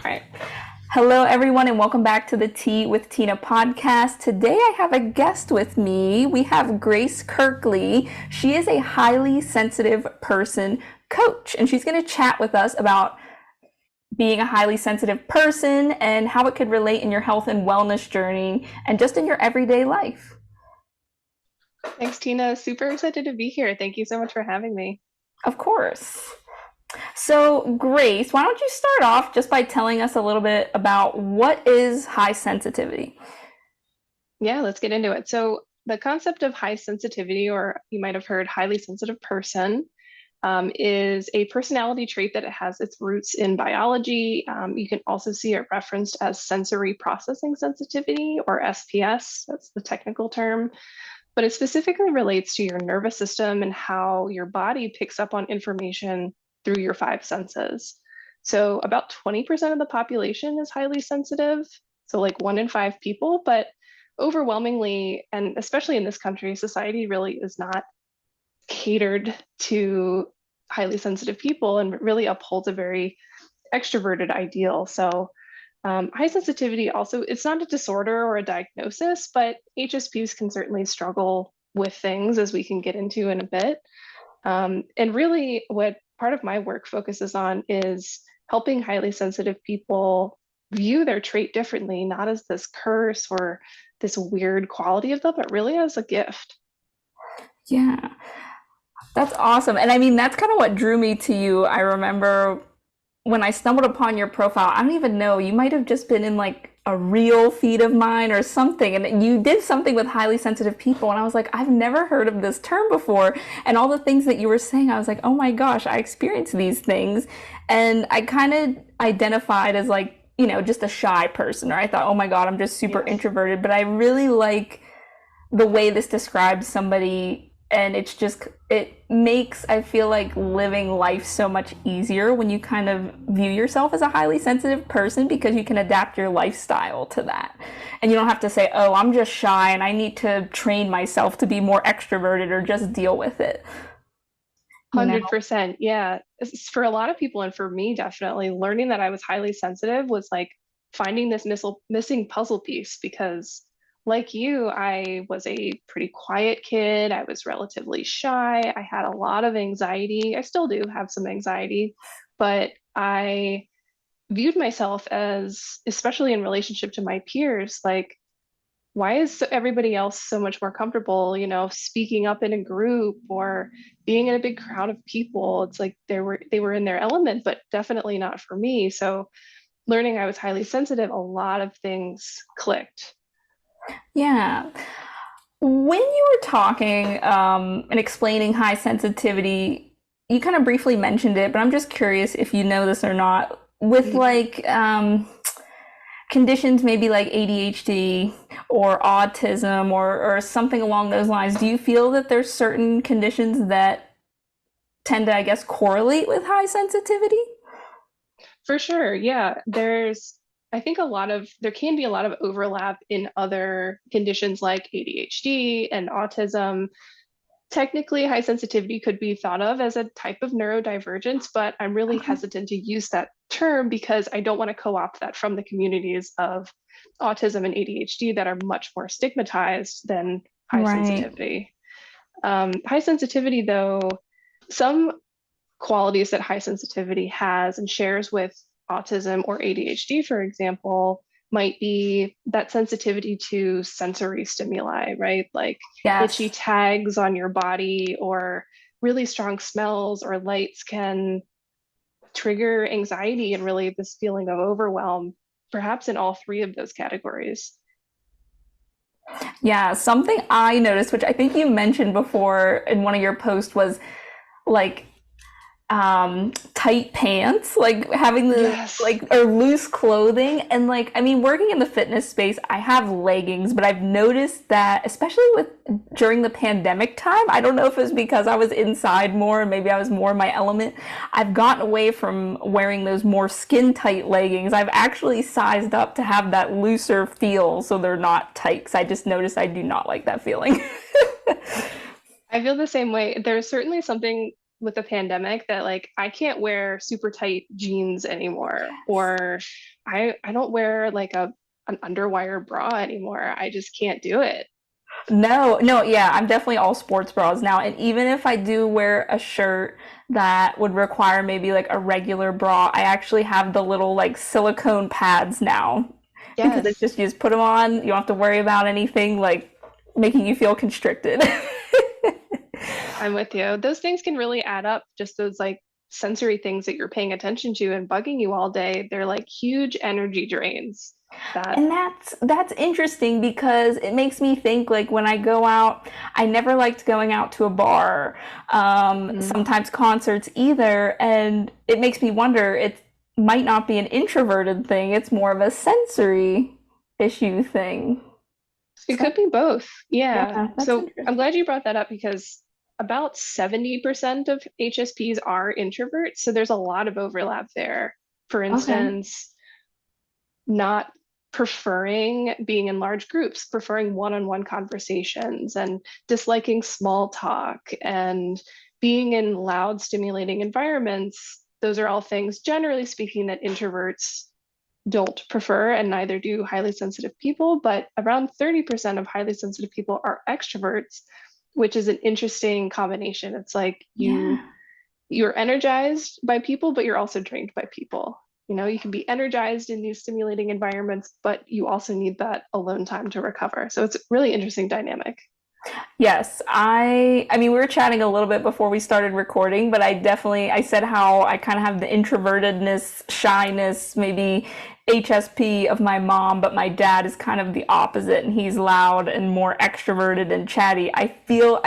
All right. Hello, everyone, and welcome back to the Tea with Tina podcast. Today, I have a guest with me. We have Grace Kirkley. She is a highly sensitive person coach, and she's going to chat with us about being a highly sensitive person and how it could relate in your health and wellness journey and just in your everyday life. Thanks, Tina. Super excited to be here. Thank you so much for having me. Of course. So, Grace, why don't you start off just by telling us a little bit about what is high sensitivity? Yeah, let's get into it. So, the concept of high sensitivity, or you might have heard highly sensitive person, is a personality trait that it has its roots in biology. You can also see it referenced as sensory processing sensitivity, or SPS. That's the technical term. But it specifically relates to your nervous system and how your body picks up on information through your five senses. So about 20% of the population is highly sensitive. So like 1 in 5 people, but overwhelmingly, and especially in this country, society really is not catered to highly sensitive people and really upholds a very extroverted ideal. So high sensitivity also, it's not a disorder or a diagnosis, but HSPs can certainly struggle with things as we can get into in a bit. And really, what part of my work focuses on is helping highly sensitive people view their trait differently, not as this curse or this weird quality of them, but really as a gift. Yeah, that's awesome. And I mean, that's kind of what drew me to you. I remember when I stumbled upon your profile, I don't even know, you might have just been in like a real feed of mine or something, and you did something with highly sensitive people, and I was like, I've never heard of this term before. And all the things that you were saying, I was like, oh my gosh, I experience these things. And I kind of identified as like, just a shy person, or I thought, oh my God, I'm just super Yes. introverted. But I really like the way this describes somebody, and it makes, I feel like, living life so much easier when you kind of view yourself as a highly sensitive person, because you can adapt your lifestyle to that, and you don't have to say, oh, I'm just shy and I need to train myself to be more extroverted or just deal with it you know 100%. Yeah. For a lot of people, and for me, definitely, learning that I was highly sensitive was like finding this missing puzzle piece because, like you, I was a pretty quiet kid. I was relatively shy. I had a lot of anxiety. I still do have some anxiety, but I viewed myself as, especially in relationship to my peers, like, why is everybody else so much more comfortable, speaking up in a group or being in a big crowd of people? It's like they were in their element, but definitely not for me. So learning I was highly sensitive, a lot of things clicked. yeah. When you were talking and explaining high sensitivity, you kind of briefly mentioned it, but I'm just curious if you know this or not. With like conditions maybe like ADHD or autism or something along those lines, do you feel that there's certain conditions that tend to, I guess, correlate with high sensitivity? For sure. Yeah. I think there can be a lot of overlap in other conditions like ADHD and autism. Technically, high sensitivity could be thought of as a type of neurodivergence, but I'm really Okay. hesitant to use that term because I don't want to co opt that from the communities of autism and ADHD that are much more stigmatized than high Right. sensitivity. High sensitivity, though, some qualities that high sensitivity has and shares with autism or ADHD, for example, might be that sensitivity to sensory stimuli, right? Like itchy Yes. tags on your body or really strong smells or lights can trigger anxiety and really this feeling of overwhelm, perhaps in all three of those categories. Yeah. Something I noticed, which I think you mentioned before in one of your posts, was like tight pants, like having the Yes. like or loose clothing. And like, I mean, working in the fitness space, I have leggings, but I've noticed that especially with during the pandemic time, I don't know if it's because I was inside more and maybe I was more in my element, I've gotten away from wearing those more skin tight leggings. I've actually sized up to have that looser feel so they're not tight, because I just noticed I do not like that feeling. I feel the same way. There's certainly something with the pandemic that like I can't wear super tight jeans anymore, or I don't wear like a an underwire bra anymore. I just can't do it. No, no, yeah, I'm definitely all sports bras now. And even if I do wear a shirt that would require maybe like a regular bra, I actually have the little like silicone pads now because it's Yes, just you just put them on, you don't have to worry about anything like making you feel constricted. I'm with you. Those things can really add up, just those like sensory things that you're paying attention to and bugging you all day. They're like huge energy drains that And that's interesting because it makes me think like when I go out, I never liked going out to a bar, mm, sometimes concerts either, and it makes me wonder it might not be an introverted thing, it's more of a sensory issue thing. it So could be both. Yeah. yeah, that's So I'm interesting. glad you brought that up because about 70% of HSPs are introverts. So there's a lot of overlap there. For Okay. instance, not preferring being in large groups, preferring one-on-one conversations and disliking small talk and being in loud, stimulating environments. Those are all things, generally speaking, that introverts don't prefer, and neither do highly sensitive people. But around 30% of highly sensitive people are extroverts, which is an interesting combination. It's like Yeah. you're energized by people, but you're also drained by people. You know, you can be energized in these stimulating environments, but you also need that alone time to recover. So it's a really interesting dynamic. Yes, I mean we were chatting a little bit before we started recording, but I said how I kind of have the introvertedness, shyness, maybe HSP of my mom, but my dad is kind of the opposite and he's loud and more extroverted and chatty. I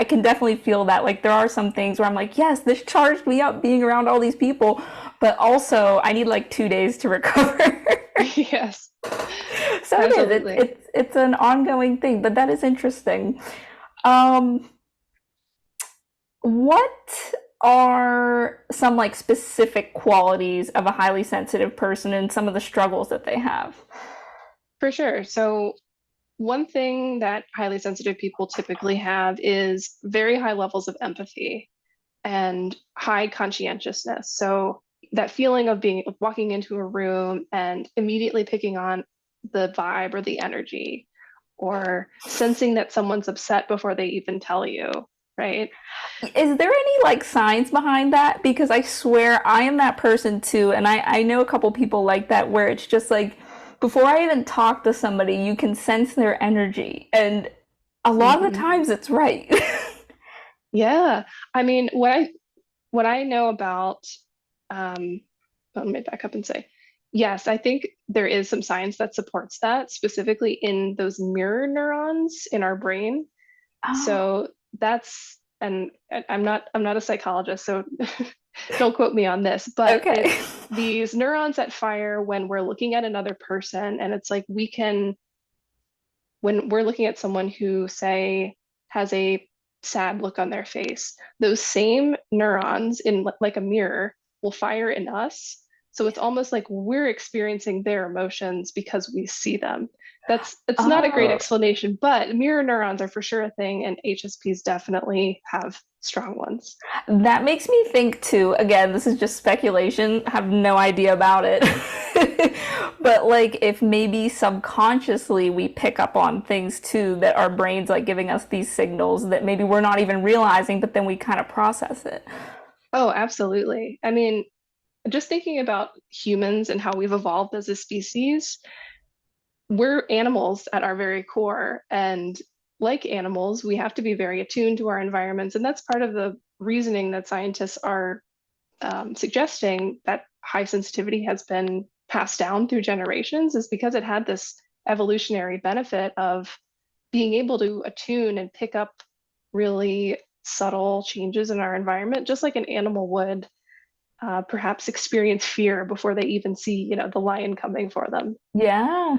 can definitely feel that like there are some things where I'm like, yes, this charged me up being around all these people, but also I need like 2 days to recover. Yes, So it is. absolutely. It's an ongoing thing, but that is interesting. Um, what are some like specific qualities of a highly sensitive person and some of the struggles that they have? For sure. So one thing that highly sensitive people typically have is very high levels of empathy and high conscientiousness. So that feeling of being of walking into a room and immediately picking on the vibe or the energy, or sensing that someone's upset before they even tell you, right? Is there any like science behind that? Because I swear I am that person too, and I know a couple people like that where it's just like before I even talk to somebody, you can sense their energy, and a lot of the Mm-hmm. times it's right. Yeah. I mean, what I know about, um, let me back up and say, yes, I think there is some science that supports that, specifically in those mirror neurons in our brain. Oh, So that's, and I'm not a psychologist, so don't quote me on this, but okay. it's these neurons that fire when we're looking at another person, and it's like we can, when we're looking at someone who, say, has a sad look on their face, those same neurons in like a mirror will fire in us. So it's almost like we're experiencing their emotions because we see them. It's not a great Oh, explanation, but mirror neurons are for sure a thing, and HSPs definitely have strong ones. that makes me think too. Again, this is just speculation. I have no idea about it. But like if maybe subconsciously we pick up on things too that our brains like giving us these signals that maybe we're not even realizing, but then we kind of process it. Oh, absolutely. I mean, just thinking about humans and how we've evolved as a species, we're animals at our very core. And like animals, we have to be very attuned to our environments. And that's part of the reasoning that scientists are suggesting that high sensitivity has been passed down through generations, is because it had this evolutionary benefit of being able to attune and pick up really subtle changes in our environment, just like an animal would perhaps experience fear before they even see, the lion coming for them. Yeah,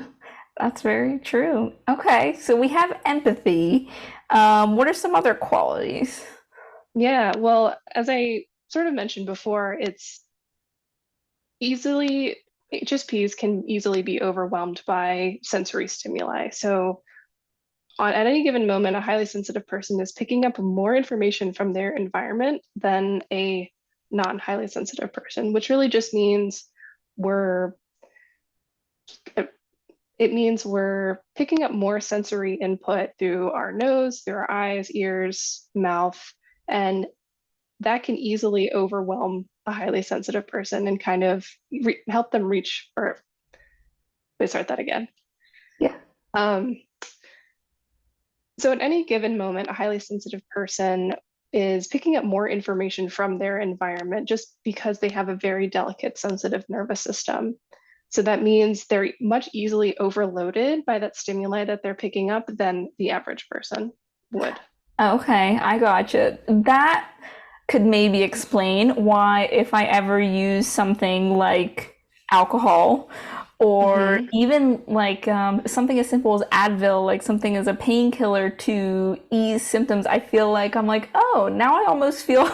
that's very true. Okay, so we have empathy. What are some other qualities? Yeah, well, as I sort of mentioned before, it's easily, HSPs can easily be overwhelmed by sensory stimuli. So at any given moment, a highly sensitive person is picking up more information from their environment than a non-highly sensitive person, which really just means we're it means we're picking up more sensory input through our nose, through our eyes, ears, mouth, and that can easily overwhelm a highly sensitive person and kind of help them reach, or let me start that again. Yeah. Um, so at any given moment, a highly sensitive person is picking up more information from their environment just because they have a very delicate, sensitive nervous system. So that means they're much easily overloaded by that stimuli that they're picking up than the average person would. Okay, I gotcha. That could maybe explain why if I ever use something like alcohol or Mm-hmm. even like something as simple as Advil, like something as a painkiller to ease symptoms, I feel like I'm like, oh, now I almost feel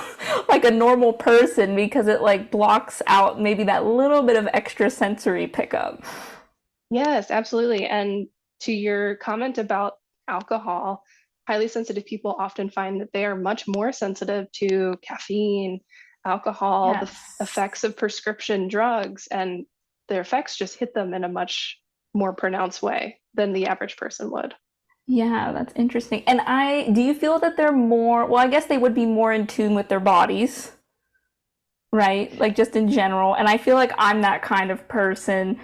like a normal person because it like blocks out maybe that little bit of extra sensory pickup. Yes, absolutely. And to your comment about alcohol, highly sensitive people often find that they are much more sensitive to caffeine, alcohol, the Yes. effects of prescription drugs, and their effects just hit them in a much more pronounced way than the average person would. Yeah, that's interesting. And do you feel that they're more, well, I guess they would be more in tune with their bodies, right? Like just in general. And I feel like I'm that kind of person.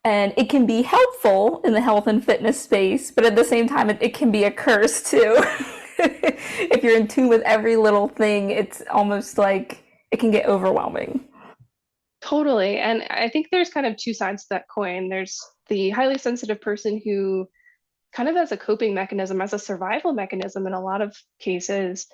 And it can be helpful in the health and fitness space, but at the same time, it can be a curse too. If you're in tune with every little thing, it's almost like it can get overwhelming. Totally. And I think there's kind of two sides to that coin. There's the highly sensitive person who kind of as a coping mechanism, as a survival mechanism in a lot of cases,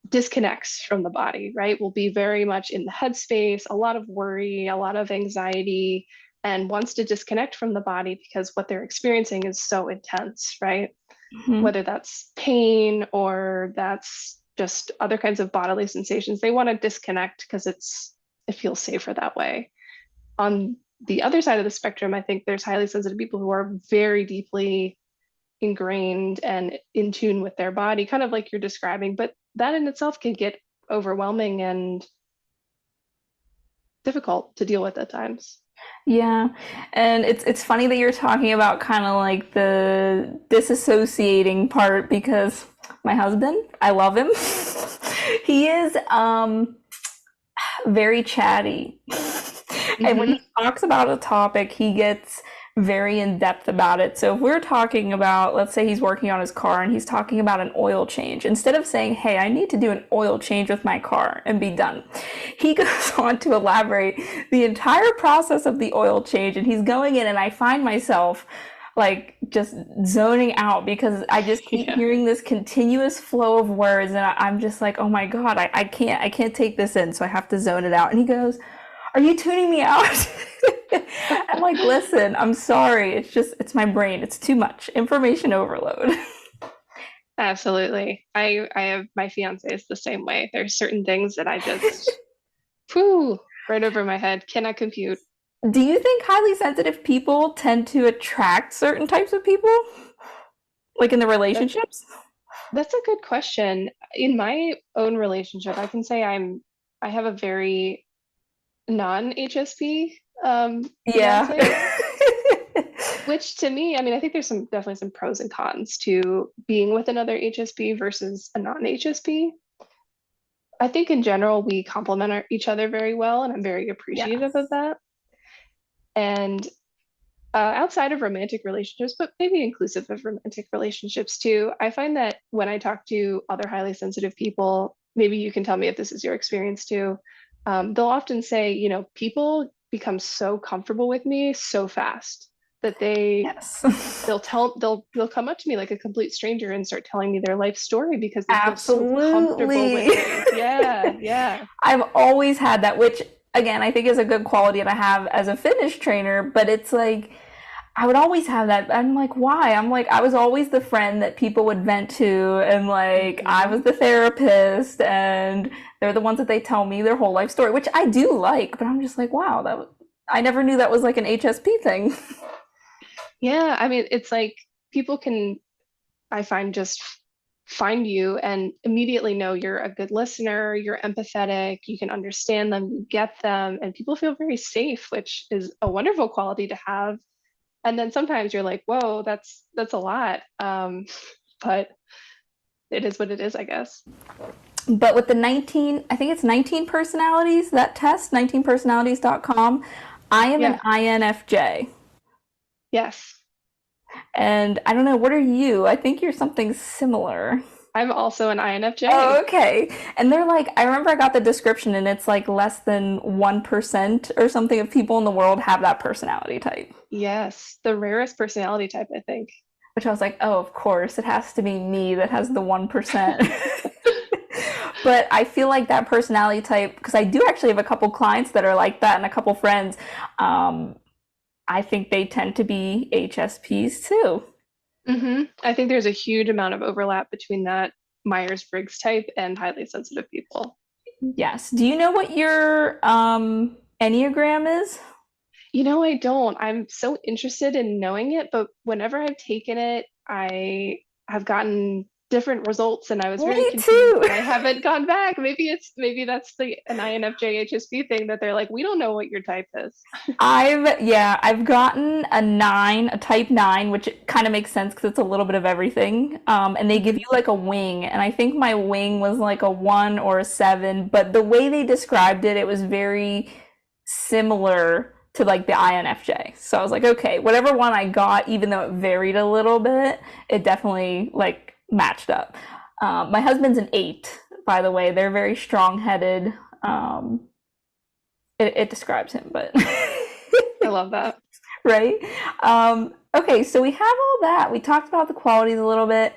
disconnects from the body, right? Will be very much in the headspace, a lot of worry, a lot of anxiety, and wants to disconnect from the body because what they're experiencing is so intense, right? Mhm. Whether that's pain or that's just other kinds of bodily sensations, they want to disconnect because it feels safer that way. On the other side of the spectrum, I think there's highly sensitive people who are very deeply ingrained and in tune with their body, kind of like you're describing, but that in itself can get overwhelming and difficult to deal with at times. Yeah, and it's funny that you're talking about kind of like the disassociating part because my husband, I love him. He is very chatty. And when Mm-hmm. he talks about a topic, he gets very in depth about it. So if we're talking about, let's say he's working on his car and he's talking about an oil change, instead of saying, hey, I need to do an oil change with my car and be done, he goes on to elaborate the entire process of the oil change. And he's going in, and I find myself like just zoning out because I just keep Yeah. hearing this continuous flow of words, and I'm just like, oh my God, I can't take this in, so I have to zone it out. And he goes, are you tuning me out? I'm like, listen, I'm sorry. It's my brain. It's too much information overload. Absolutely. I have my fiance is the same way. There's certain things that I just, whew, right over my head, cannot compute. Do you think highly sensitive people tend to attract certain types of people, like in the That relationships? that's a good question. In my own relationship, I can say I have a very non-HSP Yeah. fiance. Which to me, I mean, I think there's definitely some pros and cons to being with another HSP versus a non-HSP. I think in general we complement each other very well, and I'm very appreciative of Yes. that. And outside of romantic relationships, but maybe inclusive of romantic relationships too, I find that when I talk to other highly sensitive people, maybe you can tell me if this is your experience too. They'll often say, you know, people become so comfortable with me so fast that Yes. they'll come up to me like a complete stranger and start telling me their life story because they feel so comfortable with Absolutely. me. Yeah, yeah. I've always had that, which again, I think is a good quality that I have as a fitness trainer, but it's like I would always have that. I'm like, why? I'm like, I was always the friend that people would vent to, and like, I Hmm. was the therapist, and they're the ones that they tell me their whole life story, which I do like, but I'm just like, wow, I never knew that was like an HSP thing. Yeah, I mean, it's like people can I find just find you and immediately know you're a good listener, you're empathetic, you can understand them, you get them, and people feel very safe, which is a wonderful quality to have. And then sometimes you're like, whoa, that's a lot. But it is what it is, I guess. But with the 19, I think it's 19 personalities, that test, 19personalities.com, I am an Yeah. INFJ. Yes. And I don't know, what are you? I think you're something similar. I'm also an Oh, INFJ. okay. And they're like, I remember I got the description and it's like less than 1% or something of people in the world have that personality type. Yes. The rarest personality type, I think. Which I was like, oh, of course, it has to be me that has the 1%. But I feel like that personality type, because I do actually have a couple clients that are like that and a couple friends, um, I think they tend to be HSPs too. I think there's a huge amount of overlap between that Myers-Briggs type and highly sensitive people. Yes. Do you know what your Enneagram is? I don't. I'm so interested in knowing it, but whenever I've taken it, I have gotten different results and I was very Me confused too. and I haven't gone back. Maybe that's an INFJ HSP thing that they're like, we don't know what your type is. I've gotten a nine, a type nine, which kind of makes sense because it's a little bit of everything. And they give Mhm. you like a wing, and I think my wing was like a one or a seven, but the way they described it, it was very similar to like the INFJ. So I was like, okay, whatever one I got, even though it varied a little bit, it definitely like matched up. My husband's an eight, by the way. They're very strong-headed. Um, it describes him, but I love that. right? Okay, so we have all that. We talked about the qualities a little bit.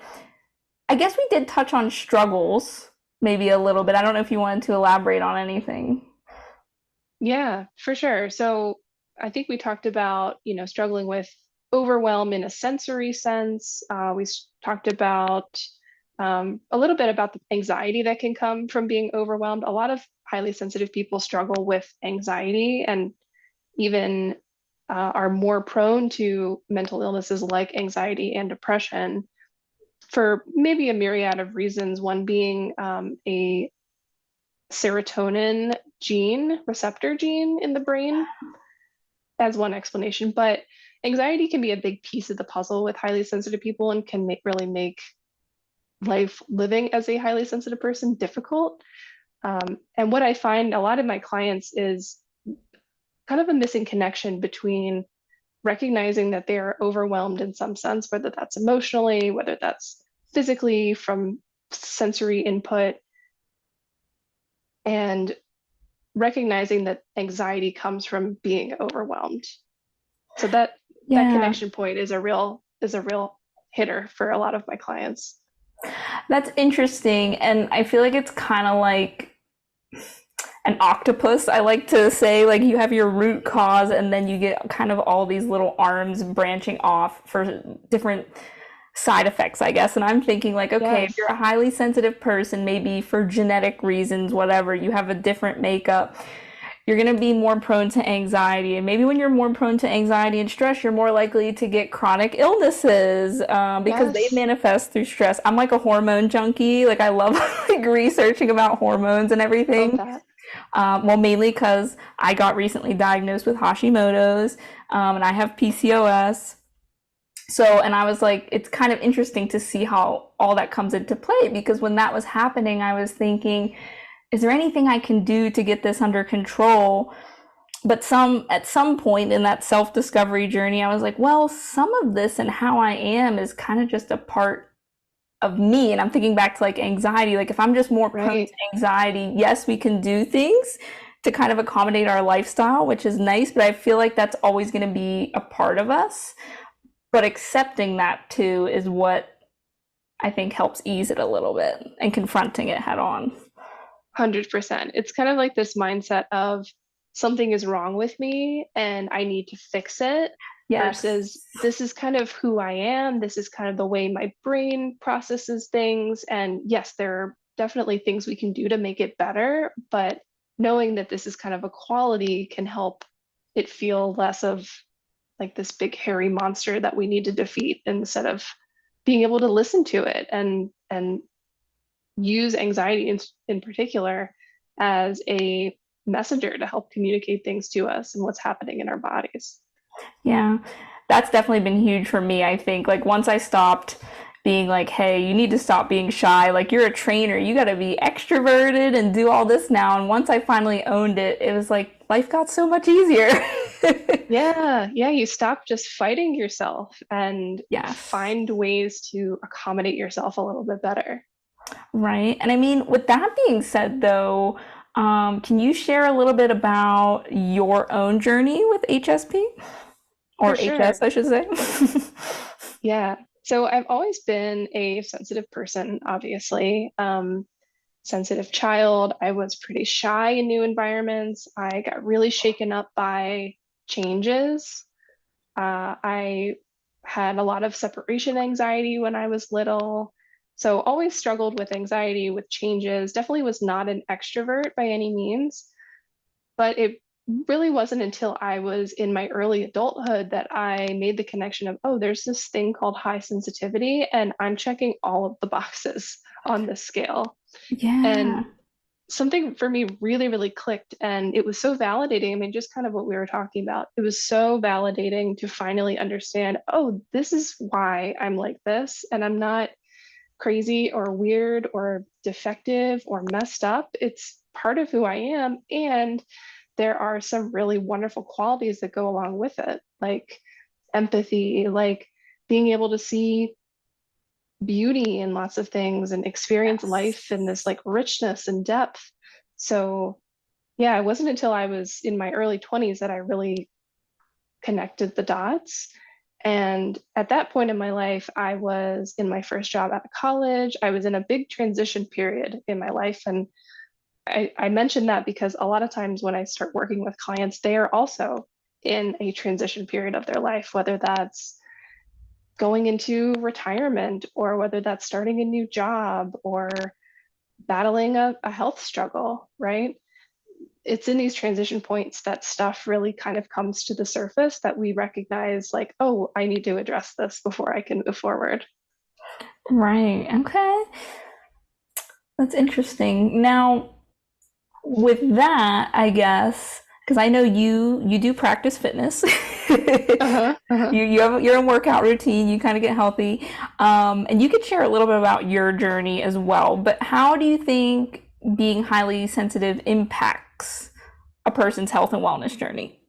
I guess we did touch on struggles maybe a little bit. I don't know if you wanted to elaborate on anything. Yeah, for sure. So I think we talked about, struggling with overwhelm in a sensory sense. Talked about a little bit about the anxiety that can come from being overwhelmed. A lot of highly sensitive people struggle with anxiety and even are more prone to mental illnesses like anxiety and depression for maybe a myriad of reasons. One being a serotonin receptor gene in the brain as one explanation. But anxiety can be a big piece of the puzzle with highly sensitive people and can really make life living as a highly sensitive person difficult. And what I find a lot of my clients is kind of a missing connection between recognizing that they are overwhelmed in some sense, whether that's emotionally, whether that's physically from sensory input, and recognizing that anxiety comes from being overwhelmed. So that Yeah, connection point is a real hitter for a lot of my clients. that's interesting. And I feel like it's kind of like an octopus. I like to say, like, you have your root cause, and then you get kind of all these little arms branching off for different side effects, I guess. And I'm thinking, like, okay, if Yes. you're a highly sensitive person, maybe for genetic reasons, whatever, you have a different makeup, you're going to be more prone to anxiety. And maybe when you're more prone to anxiety and stress, you're more likely to get chronic illnesses because they Yes. manifest through stress. I'm like a hormone junkie. Like, I love like researching about hormones and Love everything. that. Well, mainly because I got recently diagnosed with Hashimoto's and I have PCOS. So, and I was like, it's kind of interesting to see how all that comes into play because when that was happening, I was thinking, is there anything I can do to get this under control? But at some point in that self-discovery journey, I was like, well, some of this and how I am is kind of just a part of me. And I'm thinking back to like anxiety, like if I'm just more prone to Right. anxiety, yes, we can do things to kind of accommodate our lifestyle, which is nice, but I feel like that's always going to be a part of us. But accepting that too is what I think helps ease it a little bit and confronting it head on. 100%. It's kind of like this mindset of something is wrong with me and I need to fix it Yes. versus this is kind of who I am. This is kind of the way my brain processes things. And yes, there are definitely things we can do to make it better, but knowing that this is kind of a quality can help it feel less of like this big hairy monster that we need to defeat instead of being able to listen to it and use anxiety in particular as a messenger to help communicate things to us and what's happening in our bodies. Yeah, that's definitely been huge for me, I think. Like, once I stopped being like, hey, you need to stop being shy. Like, you're a trainer, you got to be extroverted and do all this now. And once I finally owned it, it was like life got so much easier. Yeah, yeah, you stop just fighting yourself and Yes. find ways to accommodate yourself a little bit better. Right. And I mean, with that being said, though, can you share a little bit about your own journey with HSP For or HS, sure. I should say? Yeah. So I've always been a sensitive person, obviously. Sensitive child. I was pretty shy in new environments. I got really shaken up by changes. I had a lot of separation anxiety when I was little. So always struggled with anxiety, with changes. Definitely was not an extrovert by any means, but it really wasn't until I was in my early adulthood that I made the connection of, oh, there's this thing called high sensitivity, and I'm checking all of the boxes on this scale. Yeah. And something for me really, really clicked. And it was so validating. I mean, just kind of what we were talking about. It was so validating to finally understand, oh, this is why I'm like this. And I'm not crazy or weird or defective or messed up. It's part of who I am. And there are some really wonderful qualities that go along with it, like empathy, like being able to see beauty in lots of things and experience Yes. life in this like richness and depth. So, yeah, it wasn't until I was in my early 20s that I really connected the dots. And at that point in my life, I was in my first job out of college. I was in a big transition period in my life. And I mentioned that because a lot of times when I start working with clients, they are also in a transition period of their life, whether that's going into retirement or whether that's starting a new job or battling a health struggle, right? It's in these transition points that stuff really kind of comes to the surface that we recognize, like, oh, I need to address this before I can move forward. Right. Okay. That's interesting. Now, with that, I guess, because I know you do practice fitness. Uh-huh, uh-huh. You have your own workout routine. You kind of get healthy, and you could share a little bit about your journey as well. But how do you think being highly sensitive impacts a person's health and wellness journey?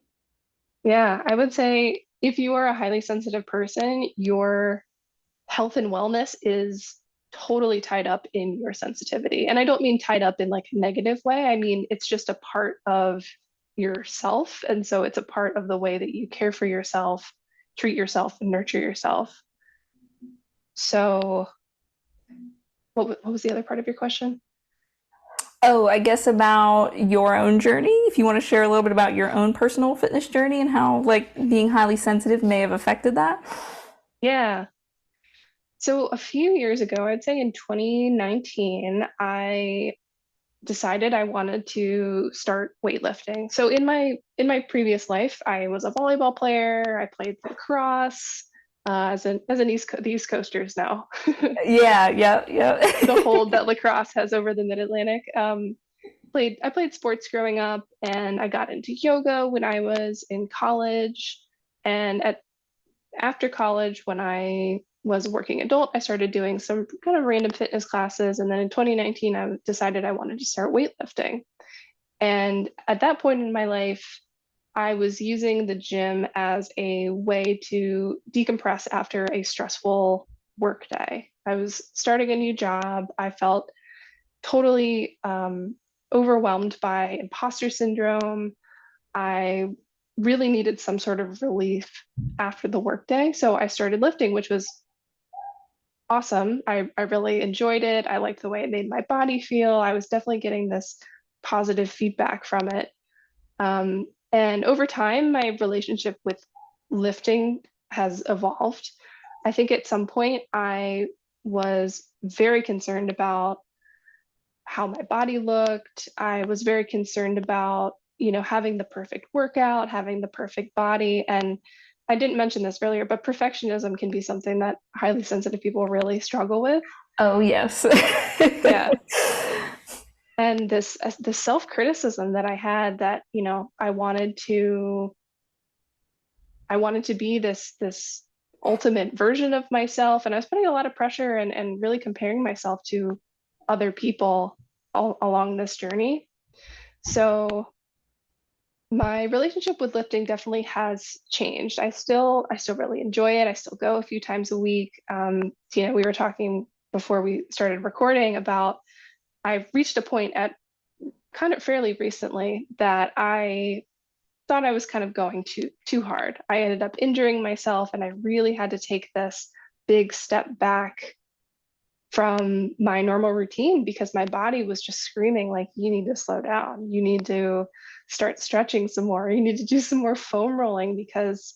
Yeah, I would say if you are a highly sensitive person, your health and wellness is totally tied up in your sensitivity. And I don't mean tied up in like a negative way. I mean, it's just a part of yourself. And so it's a part of the way that you care for yourself, treat yourself, and nurture yourself. So, what was the other part of your question? Oh, I guess about your own journey. If you want to share a little bit about your own personal fitness journey and how like being highly sensitive may have affected that. Yeah. So a few years ago, I'd say in 2019, I decided I wanted to start weightlifting. So in my previous life, I was a volleyball player. I played lacrosse as an the East Coasters now. Yeah, yeah, The yeah. hold that lacrosse has over the Mid Atlantic. Played I played sports growing up, and I got into yoga when I was in college. And at after college, when I was a working adult, I started doing some kind of random fitness classes. And then in 2019, I decided I wanted to start weightlifting. And at that point in my life, I was using the gym as a way to decompress after a stressful work day. I was starting a new job. I felt totally overwhelmed by imposter syndrome. I really needed some sort of relief after the workday. So I started lifting, which was awesome. I really enjoyed it. I liked the way it made my body feel. I was definitely getting this positive feedback from it. And over time, my relationship with lifting has evolved. I think at some point I was very concerned about how my body looked. I was very concerned about, having the perfect workout, having the perfect body. And I didn't mention this earlier, but perfectionism can be something that highly sensitive people really struggle with. Oh, yes. Yeah. And this self-criticism that I had, that, I wanted to be this ultimate version of myself, and I was putting a lot of pressure and really comparing myself to other people all along this journey. So my relationship with lifting definitely has changed. I still really enjoy it. I still go a few times a week. We were talking before we started recording about, I've reached a point at kind of fairly recently that I thought I was kind of going too hard. I ended up injuring myself, and I really had to take this big step back from my normal routine because my body was just screaming, like, you need to slow down. You need to start stretching some more. You need to do some more foam rolling, because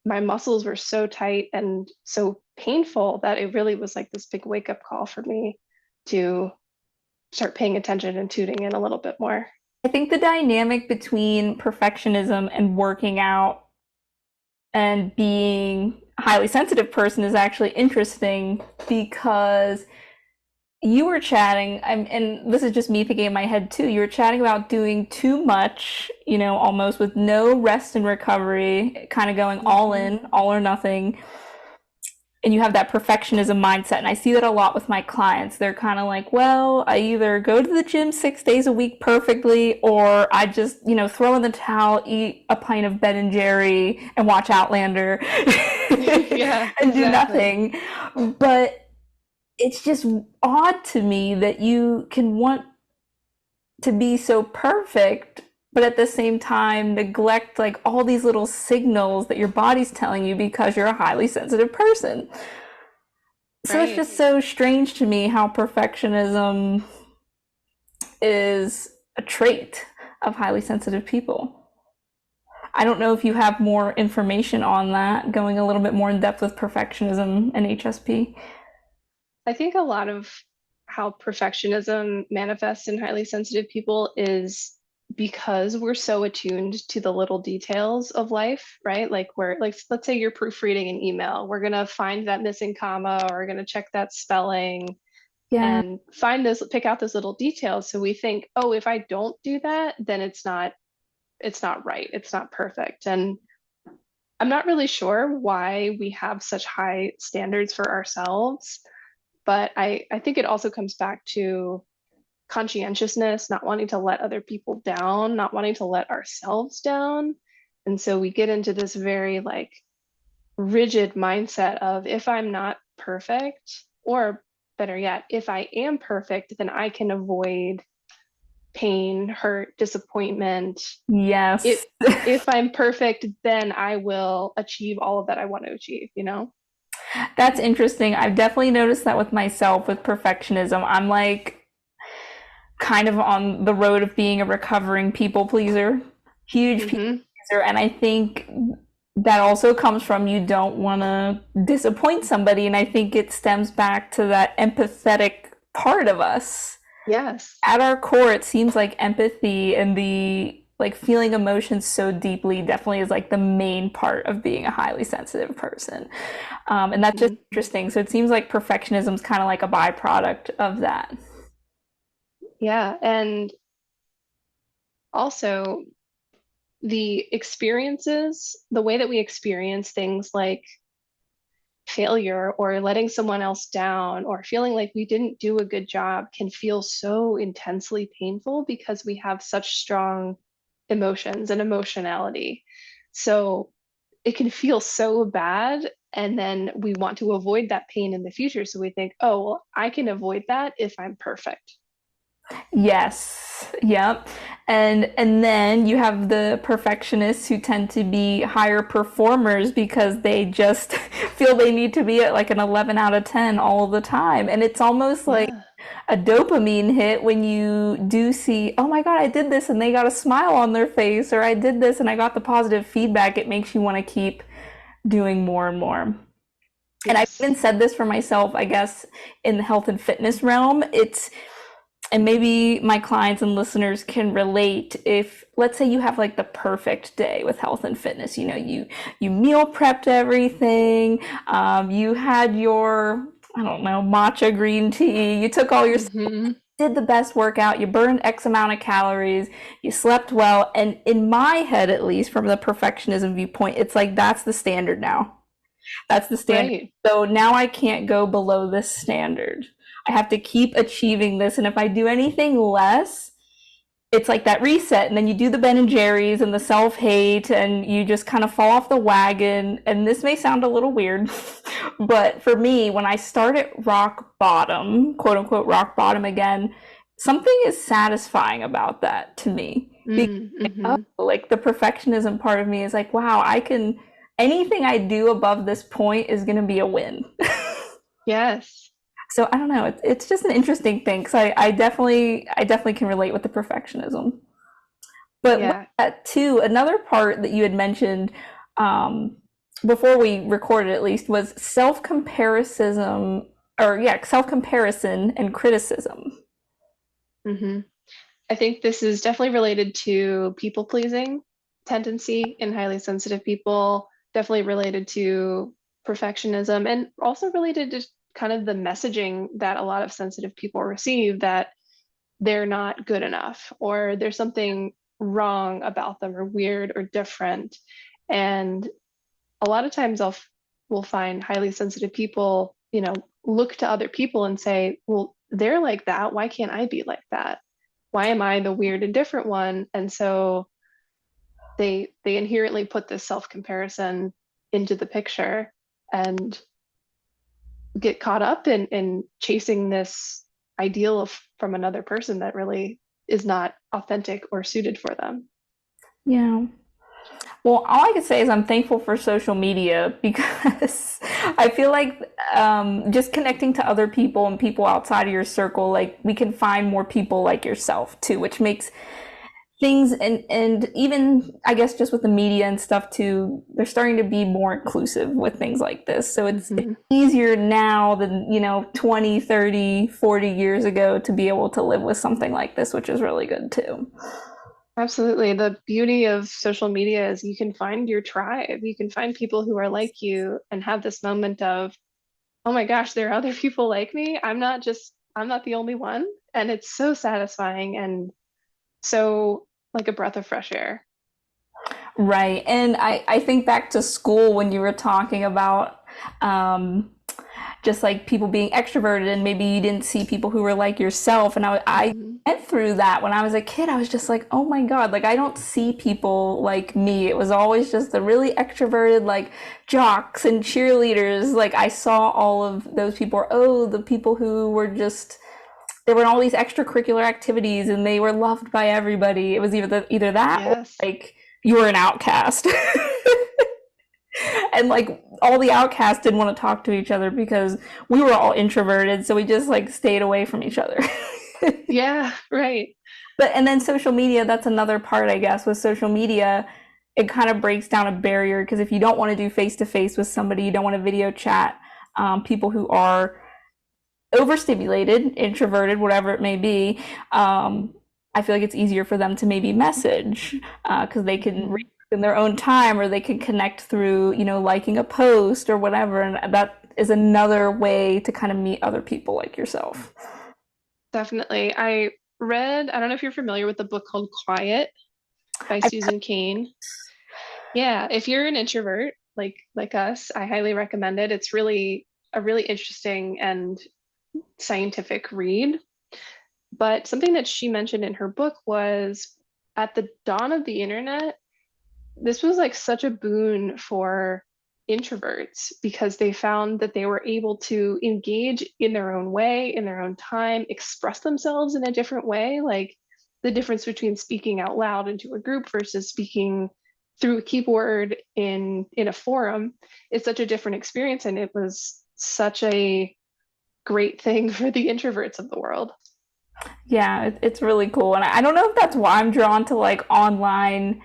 my muscles were so tight and so painful that it really was like this big wake up call for me to start paying attention and tuning in a little bit more. I think the dynamic between perfectionism and working out and being a highly sensitive person is actually interesting because you were chatting, and this is just me thinking in my head too, you were chatting about doing too much, almost with no rest and recovery, kind of going all Mhm. in, all or nothing. And you have that perfectionism mindset. And I see that a lot with my clients. They're kind of like, well, I either go to the gym 6 days a week perfectly, or I just, throw in the towel, eat a pint of Ben and Jerry, and watch Outlander Yeah, and do exactly. nothing. But it's just odd to me that you can want to be so perfect, but at the same time neglect like all these little signals that your body's telling you because you're a highly sensitive person. So it's Right. just so strange to me how perfectionism is a trait of highly sensitive people. I don't know if you have more information on that, going a little bit more in depth with perfectionism and HSP. I think a lot of how perfectionism manifests in highly sensitive people is because we're so attuned to the little details of life, right? Like, let's say you're proofreading an email, we're gonna find that missing comma, or we're gonna check that spelling Yeah, and pick out those little details. So we think, oh, if I don't do that, then it's not right. It's not perfect. And I'm not really sure why we have such high standards for ourselves, but I think it also comes back to conscientiousness, not wanting to let other people down, not wanting to let ourselves down. And so we get into this very like rigid mindset of, if I'm not perfect, or better yet, if I am perfect, then I can avoid pain, hurt, disappointment. If yes. if I'm perfect, then I will achieve all of that I want to achieve. That's interesting. I've definitely noticed that with myself with perfectionism. I'm like kind of on the road of being a recovering people pleaser, huge people Hmm. pleaser. And I think that also comes from you don't want to disappoint somebody. And I think it stems back to that empathetic part of us. Yes. At our core, it seems like empathy and the like feeling emotions so deeply definitely is like the main part of being a highly sensitive person. And that's just Mhm. interesting. So it seems like perfectionism is kind of like a byproduct of that. Yeah. And also the way that we experience things like failure or letting someone else down or feeling like we didn't do a good job can feel so intensely painful because we have such strong emotions and emotionality. So it can feel so bad. And then we want to avoid that pain in the future. So we think, oh, well, I can avoid that if I'm perfect. Yes. Yep. And then you have the perfectionists who tend to be higher performers because they just feel they need to be at like an 11 out of 10 all the time. And it's almost like Yeah. a dopamine hit when you do see, oh my God, I did this and they got a smile on their face, or I did this and I got the positive feedback. It makes you want to keep doing more and more. And I've Yes. even said this for myself, I guess, in the health and fitness realm. It's and maybe my clients and listeners can relate. If let's say you have like the perfect day with health and fitness, you know, you meal prepped everything, you had your, I don't know, matcha green tea, you took all your, Hmm. did the best workout, you burned X amount of calories, you slept well, and in my head, at least from the perfectionism viewpoint, it's like that's the standard now. That's the standard. Right. So now I can't go below this standard. I have to keep achieving this. And if I do anything less, it's like that reset. And then you do the Ben and Jerry's and the self hate, and you just kind of fall off the wagon. And this may sound a little weird, but for me, when I start at rock bottom, quote unquote, rock bottom again, something is satisfying about that to me. Because, oh, Mm-hmm. like the perfectionism part of me is like, wow, I can, anything I do above this point is going to be a win. Yes. So I don't know. It's just an interesting thing because I definitely can relate with the perfectionism. But with Yeah. that too, another part that you had mentioned um, before we recorded at least was self comparison, or yeah, self comparison and criticism. Hmm. I think this is definitely related to people pleasing tendency in highly sensitive people, definitely related to perfectionism, and also related to kind of the messaging that a lot of sensitive people receive that they're not good enough or there's something wrong about them or weird or different. And a lot of times we'll find highly sensitive people, look to other people and say, well, they're like that. Why can't I be like that? Why am I the weird and different one? And so they inherently put this self-comparison into the picture and get caught up in chasing this ideal of from another person that really is not authentic or suited for them. Yeah. Well, all I can say is I'm thankful for social media because I feel like just connecting to other people and people outside of your circle, like we can find more people like yourself too, which makes things and even I guess just with the media and stuff too, they're starting to be more inclusive with things like this. So it's Hmm. easier now than, 20, 30, 40 years ago to be able to live with something like this, which is really good too. Absolutely. The beauty of social media is you can find your tribe. You can find people who are like you and have this moment of, oh my gosh, there are other people like me. I'm not the only one. And it's so satisfying and so like a breath of fresh air. Right. And I think back to school when you were talking about um, just like people being extroverted and maybe you didn't see people who were like yourself. And I Hmm. went through that when I was a kid. I was just like, oh my God, like I don't see people like me. It was always just the really extroverted, like jocks and cheerleaders. Like I saw all of those people, or, oh, the people who were just, they were in all these extracurricular activities and they were loved by everybody. It was either that or Yes. like you were an outcast. And like all the outcasts didn't want to talk to each other because we were all introverted, so we just like stayed away from each other. Yeah, right. But and then social media, that's another part, I guess. With social media, it kind of breaks down a barrier because if you don't want to do face to face with somebody, you don't want to video chat, people who are overstimulated, introverted, whatever it may be, I feel like it's easier for them to maybe message because they can read Mhm. in their own time or they can connect through, liking a post or whatever. And that is another way to kind of meet other people like yourself. Definitely. I don't know if you're familiar with the book called Quiet by I, Susan Cain. Yeah, if you're an introvert like us, I highly recommend it. It's really a really interesting and scientific read. But something that she mentioned in her book was at the dawn of the internet, this was like such a boon for introverts because they found that they were able to engage in their own way, in their own time, express themselves in a different way. Like the difference between speaking out loud into a group versus speaking through a keyboard in a forum is such a different experience. And it was such a great thing for the introverts of the world. yeah, it's really cool. And I don't know if that's why I'm drawn to like online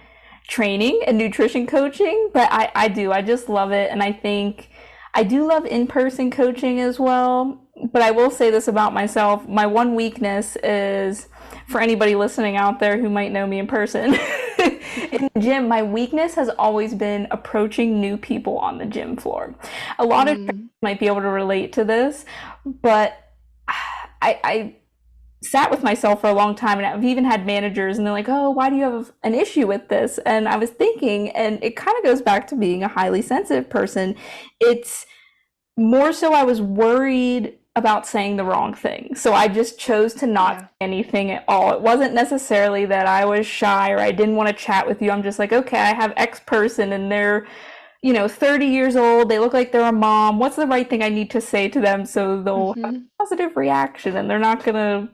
training and nutrition coaching, but I do. I just love it. And I think I do love in person coaching as well. but I will say this about myself. My one weakness is, for anybody listening out there who might know me in person, in the gym, my weakness has always been approaching new people on the gym floor. A lot of trainers Mm, might be able to relate to this, but I sat with myself for a long time, and I've even had managers and they're like, oh, why do you have an issue with this? And I was thinking, and it kind of goes back to being a highly sensitive person. It's more so I was worried about saying the wrong thing. So I just chose to not say yeah. anything at all. It wasn't necessarily that I was shy or I didn't want to chat with you. I'm just like, okay, I have X person and they're, 30 years old. They look like they're a mom. What's the right thing I need to say to them so they'll have Hmm. a positive reaction and they're not going to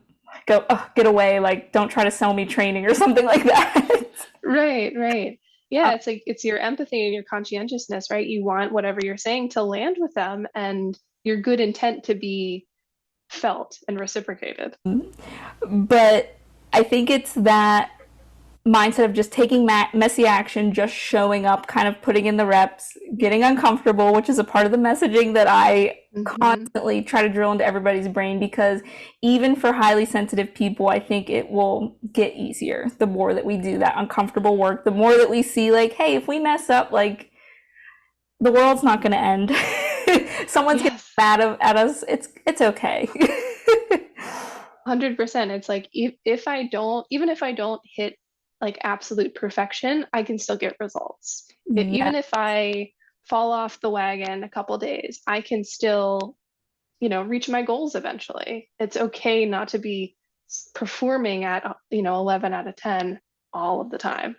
go, oh, get away, like, don't try to sell me training or something like that. Right, right. Yeah, it's like it's your empathy and your conscientiousness, right? You want whatever you're saying to land with them and your good intent to be felt and reciprocated. But I think it's that mindset of just taking messy action, just showing up, kind of putting in the reps, getting uncomfortable, which is a part of the messaging that I Hmm. constantly try to drill into everybody's brain, because even for highly sensitive people, I think it will get easier the more that we do that uncomfortable work, the more that we see, like, hey, if we mess up, like, the world's not going to end. Someone's getting Yes, mad at us. It's okay. 100%. It's like if I don't, even if I don't hit like absolute perfection, I can still get results. Yeah, Even if I fall off the wagon a couple days, I can still, reach my goals eventually. It's okay not to be performing at, 11 out of 10 all of the time.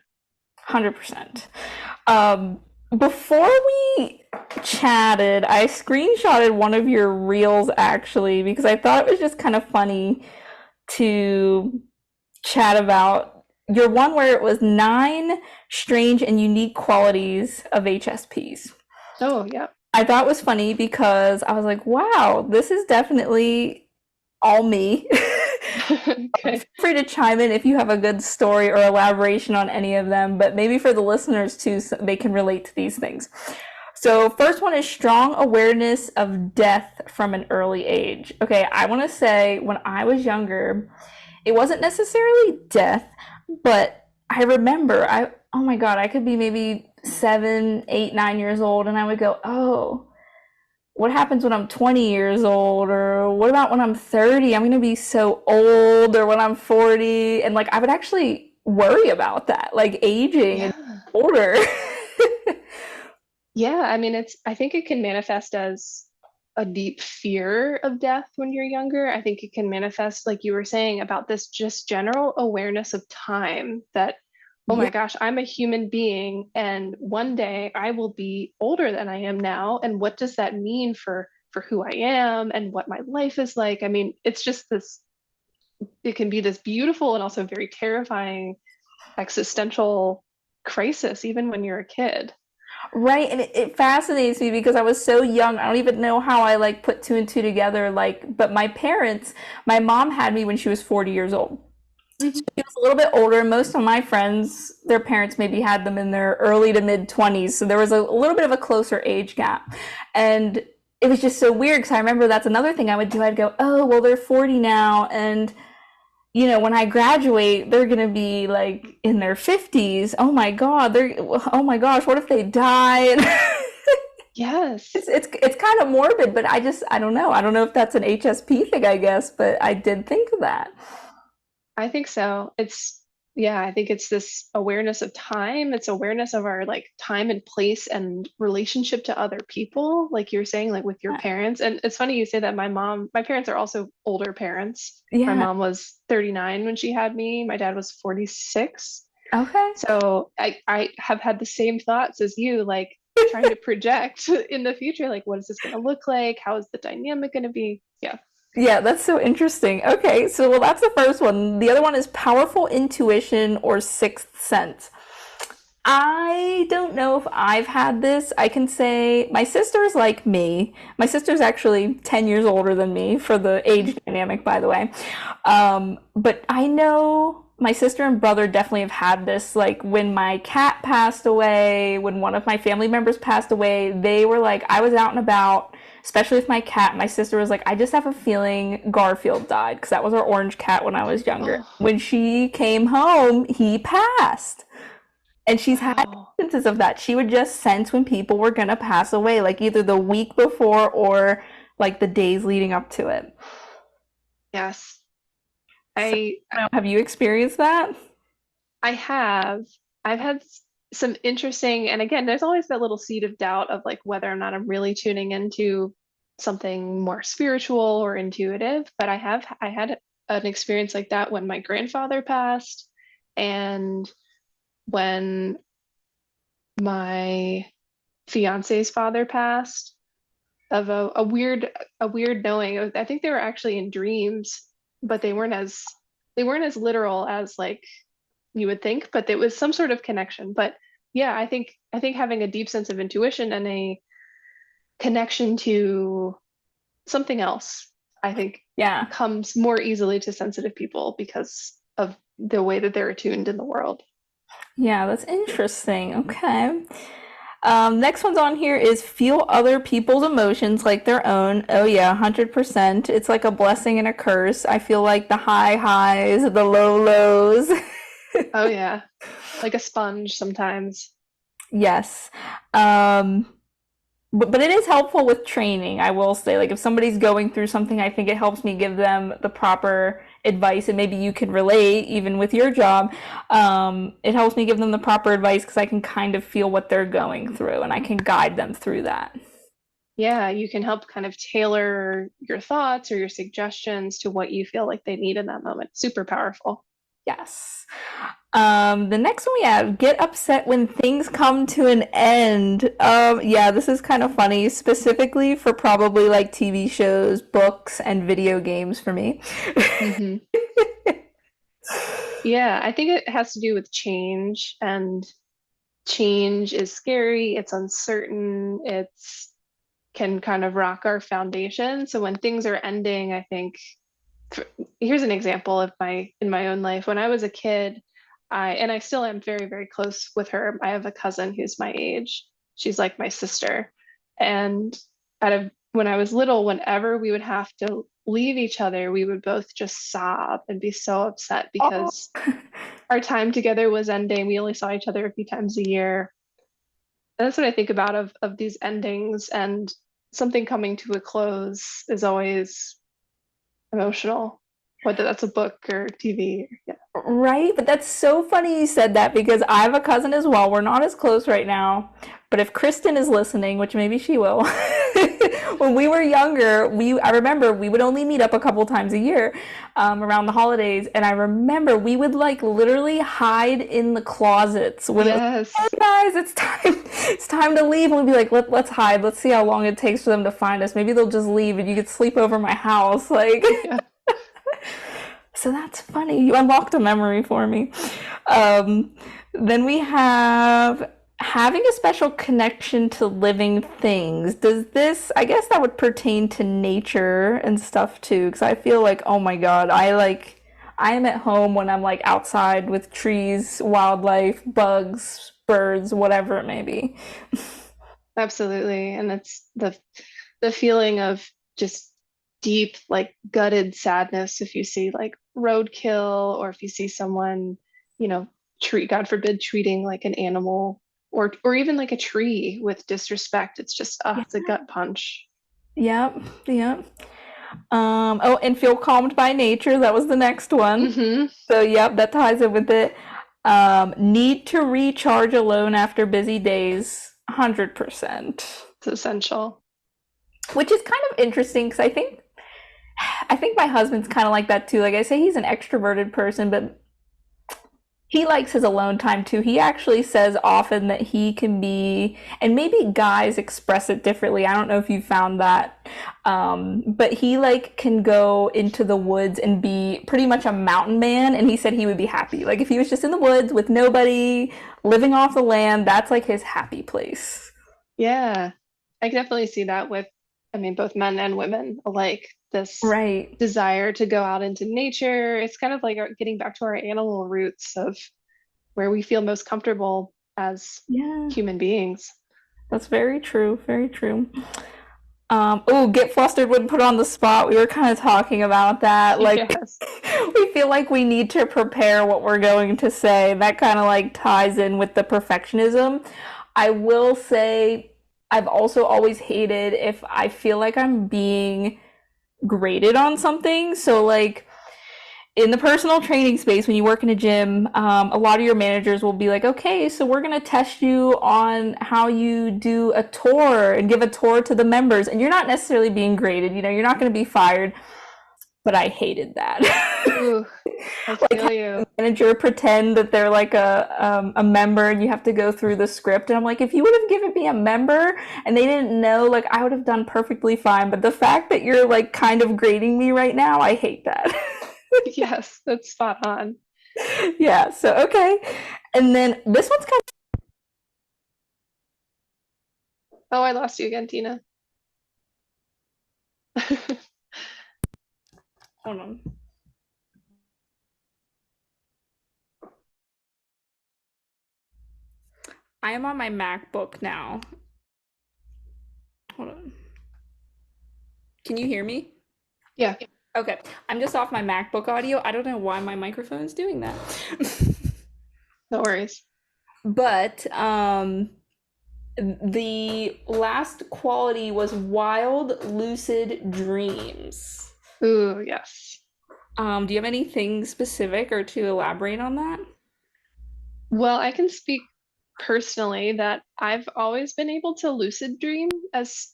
100%. Um, Before we chatted, I screenshotted one of your reels actually because I thought it was just kind of funny to chat about your one where it was 9 strange and unique qualities of HSPs. Oh, yeah. I thought it was funny because I was like, wow, this is definitely all me. Okay. Feel free to chime in if you have a good story or elaboration on any of them, but maybe for the listeners too, so they can relate to these things. So, first one is strong awareness of death from an early age. Okay, I want to say when I was younger, it wasn't necessarily death, but I remember oh my God, I could be maybe 7, 8, 9 years old, and I would go, oh, what happens when I'm 20 years old? Or what about when I'm 30? I'm going to be so old, or when I'm 40. And like, I would actually worry about that, like aging and Yeah. older. Yeah, I mean, I think it can manifest as a deep fear of death when you're younger. I think it can manifest, like you were saying, about this just general awareness of time that, oh Yeah, my gosh, I'm a human being, and one day I will be older than I am now. And what does that mean for who I am and what my life is like? I mean, it's just it can be this beautiful and also very terrifying existential crisis, even when you're a kid. right. And it fascinates me because I was so young. I don't even know how I like put two and two together. Like, but my mom had me when she was 40 years old. Mhm. She was a little bit older. Most of my friends, their parents maybe had them in their early to mid 20s. So there was a little bit of a closer age gap. And it was just so weird because I remember that's another thing I would do. I'd go, oh, well, they're 40 now. And, when I graduate, they're going to be like in their 50s. Oh my God. Oh my gosh, what if they die? Yes. It's kind of morbid, but I don't know. I don't know if that's an HSP thing, I guess, but I did think of that. I think so. Yeah, I think it's this awareness of time. It's awareness of our like time and place and relationship to other people, like you're saying, like with your parents. And it's funny you say that my parents are also older parents. My Yeah. mom was 39 when she had me. My dad was 46. Okay. So I have had the same thoughts as you, like trying to project in the future, like what is this going to look like? How is the dynamic going to be? Yeah. Yeah, that's so interesting. Okay, so well, that's the first one. The other one is powerful intuition or sixth sense. I don't know if I've had this. I can say my sister's like me. My sister's actually 10 years older than me for the age dynamic, by the way. But I know my sister and brother definitely have had this. Like when my cat passed away, when one of my family members passed away, they were like, I was out and about. especially with my cat. My sister was like, I just have a feeling Garfield died because that was our orange cat when I was younger. Oh, When she came home, he passed. And she's had wow. instances of that. She would just sense when people were gonna pass away, like either the week before or like the days leading up to it. Yes. So, I have you experienced that? I have. I've had some interesting, and again, there's always that little seed of doubt of like whether or not I'm really tuning into something more spiritual or intuitive. But I had an experience like that when my grandfather passed, and when my fiance's father passed of a weird knowing. I think they were actually in dreams, but they weren't as literal as like you would think, but it was some sort of connection. But yeah, I think having a deep sense of intuition and a connection to something else, I think Yeah. comes more easily to sensitive people because of the way that they're attuned in the world. Yeah, that's interesting. Okay. Next one's on here is feel other people's emotions like their own. Oh yeah, 100%. It's like a blessing and a curse. I feel like the high highs, the low lows. Oh yeah, like a sponge sometimes. Yes. Um, but it is helpful with training, I will say. Like if somebody's going through something, I think it helps me give them the proper advice, and maybe you can relate even with your job. It helps me give them the proper advice because I can kind of feel what they're going through and I can guide them through that. Yeah, you can help kind of tailor your thoughts or your suggestions to what you feel like they need in that moment. Super powerful. Yes. The next one we have, get upset when things come to an end. Yeah, this is kind of funny, specifically for probably like TV shows, books, and video games for me. Hmm. Yeah, I think it has to do with change, and change is scary, it's uncertain, it's can kind of rock our foundation. So when things are ending, I think here's an example of my in my own life. When I was a kid, I still am very, very close with her. I have a cousin who's my age. She's like my sister. And out of when I was little, whenever we would have to leave each other, we would both just sob and be so upset Oh, because our time together was ending. We only saw each other a few times a year. And that's what I think about of these endings, and something coming to a close is always emotional, whether that's a book or TV. Yeah. right? But that's so funny you said that because I have a cousin as well. We're not as close right now. But if Kristen is listening, which maybe she will, when we were younger, I remember we would only meet up a couple times a year around the holidays. And I remember we would like literally hide in the closets when it was, hey Yes. guys, it's time to leave. And we'd be like, let's hide. Let's see how long it takes for them to find us. Maybe they'll just leave and you could sleep over my house. Like, Yeah. so that's funny. You unlocked a memory for me. Um, then we have having a special connection to living things. Does this, I guess that would pertain to nature and stuff too, because I feel like, oh my God, I am at home when I'm like outside with trees, wildlife, bugs, birds, whatever it may be. Absolutely. And it's the feeling of just deep, like gutted sadness if you see like roadkill, or if you see someone, you know, treat, God forbid, treating like an animal or even like a tree with disrespect. It's just, Yeah. it's a gut punch. Yep. Yep. Oh, and feel calmed by nature. That was the next one. Hmm. So, yep, that ties in with it. Need to recharge alone after busy days. 100%. It's essential. Which is kind of interesting because I think my husband's kind of like that too. Like I say, he's an extroverted person, but he likes his alone time too. He actually says often that he can be, and maybe guys express it differently. I don't know if you found that, but he like can go into the woods and be pretty much a mountain man. And he said he would be happy. Like if he was just in the woods with nobody, living off the land, that's like his happy place. Yeah. I can definitely see that with, I mean, both men and women alike, this Right. desire to go out into nature. It's kind of like getting back to our animal roots of where we feel most comfortable as Yeah, human beings. that's very true. Very true. Oh, get flustered when put on the spot. We were kind of talking about that. Like, Yes. we feel like we need to prepare what we're going to say. That kind of like ties in with the perfectionism. I will say, I've also always hated if I feel like I'm being graded on something. So, like, in the personal training space, when you work in a gym, a lot of your managers will be like, okay, so we're going to test you on how you do a tour and give a tour to the members. And you're not necessarily being graded, you're not going to be fired. But I hated that. Ooh, I Like feel having you. the manager pretend that they're like a member and you have to go through the script. And I'm like, if you would have given me a member and they didn't know, like I would have done perfectly fine. But the fact that you're like kind of grading me right now, I hate that. Yes, that's spot on. Yeah, so okay. And then this one's kind Oh, I lost you again, Tina. hold on. I am on my MacBook now. Hold on. Can you hear me? Yeah, Okay. I'm just off my MacBook audio. I don't know why my microphone's doing that. no worries. But the last quality was wild lucid dreams. Ooh, yes. Do you have anything specific or to elaborate on that? Well, I can speak personally that I've always been able to lucid dream as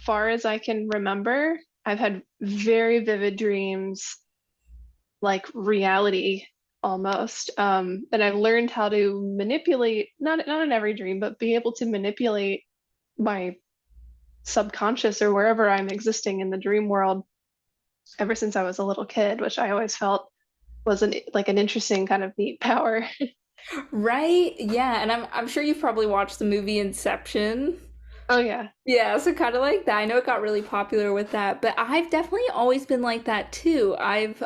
far as I can remember. I've had very vivid dreams, like reality almost. And I've learned how to manipulate, not in every dream, but be able to manipulate my subconscious or wherever I'm existing in the dream world ever since I was a little kid, which I always felt was an interesting kind of neat power. Right? Yeah, and I'm sure you've probably watched the movie Inception. Oh yeah. Yeah, so kind of like that. I know it got really popular with that, but I've definitely always been like that too. I've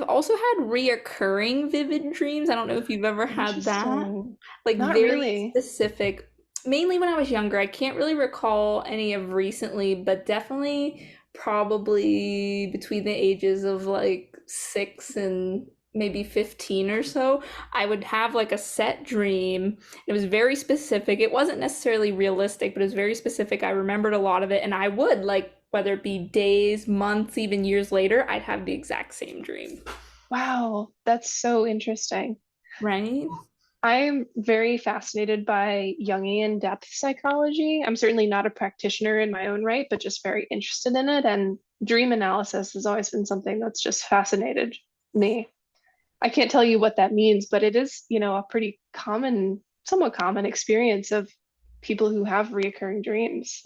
also had reoccurring vivid dreams. I don't know if you've ever had that. Interesting. Like Not very really. specific, mainly when I was younger. I can't really recall any of recently, but definitely probably between the ages of like 6 and maybe 15 or so, I would have like a set dream. It was very specific. It wasn't necessarily realistic, but it was very specific. I remembered a lot of it, and I would like whether it be days, months, even years later, I'd have the exact same dream. Wow, that's so interesting. Right? I'm very fascinated by Jungian depth psychology. I'm certainly not a practitioner in my own right, but just very interested in it. And dream analysis has always been something that's just fascinated me. I can't tell you what that means, but it is, a pretty common, somewhat common experience of people who have reoccurring dreams.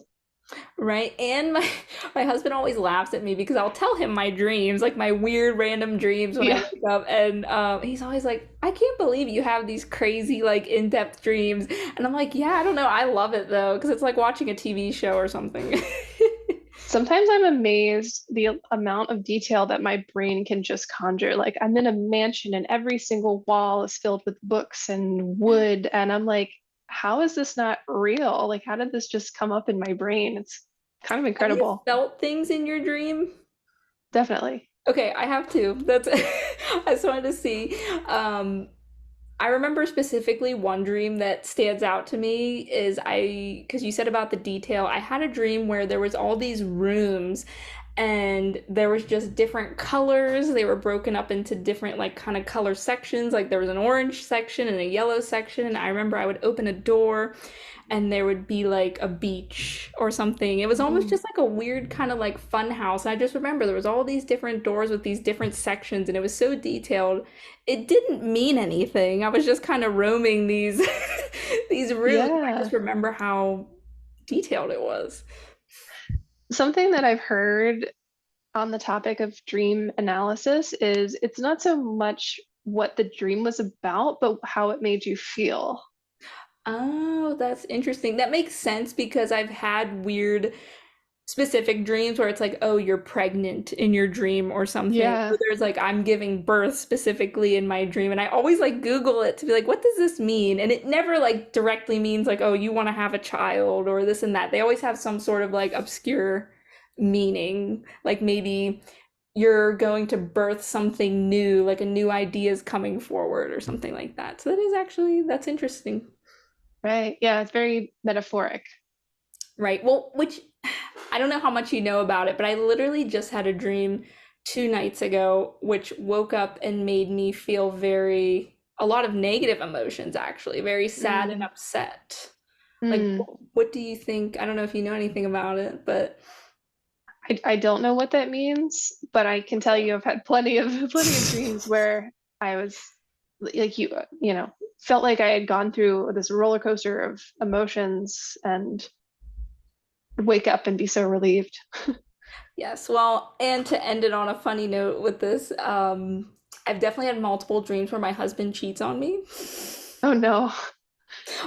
Right. And my husband always laughs at me because I'll tell him my dreams, like my weird random dreams when I Yeah. wake up, and he's always like, "I can't believe you have these crazy like in-depth dreams." And I'm like, "Yeah, I don't know. I love it though because it's like watching a TV show or something." Sometimes I'm amazed the amount of detail that my brain can just conjure. Like I'm in a mansion and every single wall is filled with books and wood. And I'm like, how is this not real? Like, how did this just come up in my brain? It's kind of Have you incredible. felt things in your dream? Definitely. Okay, I have too. That's I just wanted to see. Um, I remember specifically one dream that stands out to me is because you said about the detail, I had a dream where there was all these rooms and there was just different colors. They were broken up into different like kind of color sections. Like there was an orange section and a yellow section. And I remember I would open a door and there would be like a beach or something. It was almost Mm. just like a weird kind of like fun house. And I just remember there was all these different doors with these different sections and it was so detailed. It didn't mean anything. I was just kind of roaming these these rooms. I Yeah. just remember how detailed it was. Something that I've heard on the topic of dream analysis is it's not so much what the dream was about, but how it made you feel. Oh, that's interesting. That makes sense because I've had weird specific dreams where it's like, oh, you're pregnant in your dream or something. Or Yeah. there's like, I'm giving birth specifically in my dream. And I always like Google it to be like, what does this mean? And it never like directly means like, oh, you want to have a child or this and that. They always have some sort of like obscure meaning. Like maybe you're going to birth something new, like a new idea is coming forward or something like that. So that is actually, that's interesting. Right. Yeah, it's very metaphoric. Right. Well, which I don't know how much you know about it, but I literally just had a dream 2 nights ago, which woke up and made me feel a lot of negative emotions, actually, very sad and Mm. upset. Like, Mm. what do you think? I don't know if you know anything about it, but I don't know what that means, but I can tell you I've had plenty of plenty of dreams where I was like you know, felt like I had gone through this roller coaster of emotions and wake up and be so relieved. yes. Well, and to end it on a funny note with this, I've definitely had multiple dreams where my husband cheats on me. Oh no.